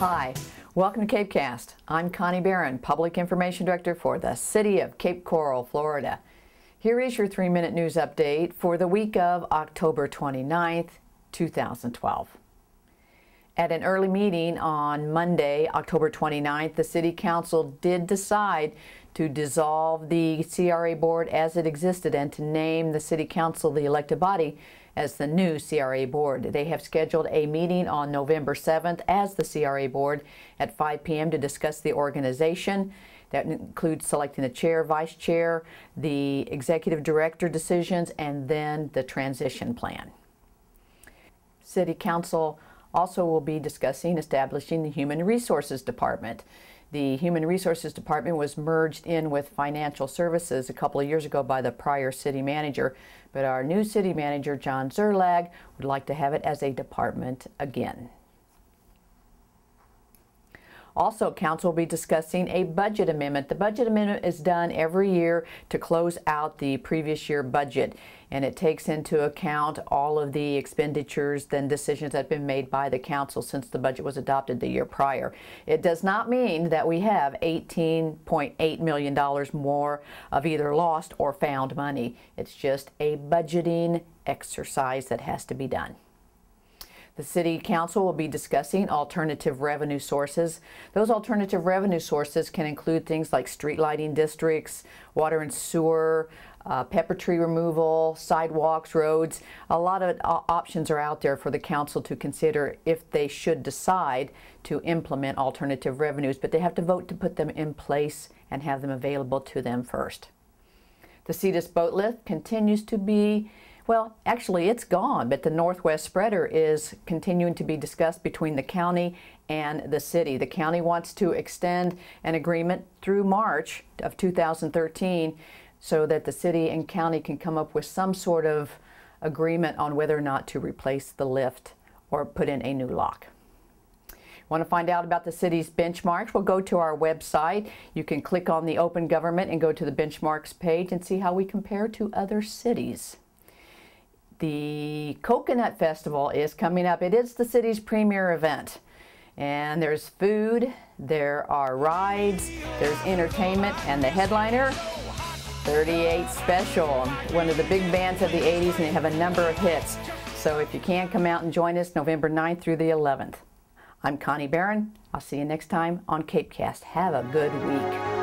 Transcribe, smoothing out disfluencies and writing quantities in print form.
Hi, welcome to CapeCast. I'm Connie Barron, Public Information Director for the City of Cape Coral, Florida. Here is your 3-minute news update for the week of October 29th, 2012. At an early meeting on Monday, October 29th, the City Council did decide to dissolve the CRA Board as it existed and to name the City Council, the elected body, as the new CRA Board. They have scheduled a meeting on November 7th as the CRA Board at 5 p.m. to discuss the organization. That includes selecting the chair, vice chair, the executive director decisions, and then the transition plan. City Council also will be discussing establishing the Human Resources Department. The Human Resources Department was merged in with Financial Services a couple of years ago by the prior city manager, but our new city manager, John Zerlag, would like to have it as a department again. Also, Council will be discussing a budget amendment. The budget amendment is done every year to close out the previous year budget, and it takes into account all of the expenditures and decisions that have been made by the Council since the budget was adopted the year prior. It does not mean that we have $18.8 million more of either lost or found money. It's just a budgeting exercise that has to be done. The City Council will be discussing alternative revenue sources. Those alternative revenue sources can include things like street lighting districts, water and sewer, pepper tree removal, sidewalks, roads. A lot of options are out there for the Council to consider if they should decide to implement alternative revenues, but they have to vote to put them in place and have them available to them first. The Cetus boat lift continues to be, well, actually it's gone, but the Northwest Spreader is continuing to be discussed between the county and the city. The county wants to extend an agreement through March of 2013 so that the city and county can come up with some sort of agreement on whether or not to replace the lift or put in a new lock. Want to find out about the city's benchmarks? Well, go to our website. You can click on the Open Government and go to the benchmarks page and see how we compare to other cities. The Coconut Festival is coming up. It is the city's premier event. And there's food, there are rides, there's entertainment, and the headliner, 38 Special, one of the big bands of the 80s, and they have a number of hits. So if you can, come out and join us November 9th through the 11th. I'm Connie Barron. I'll see you next time on CapeCast. Have a good week.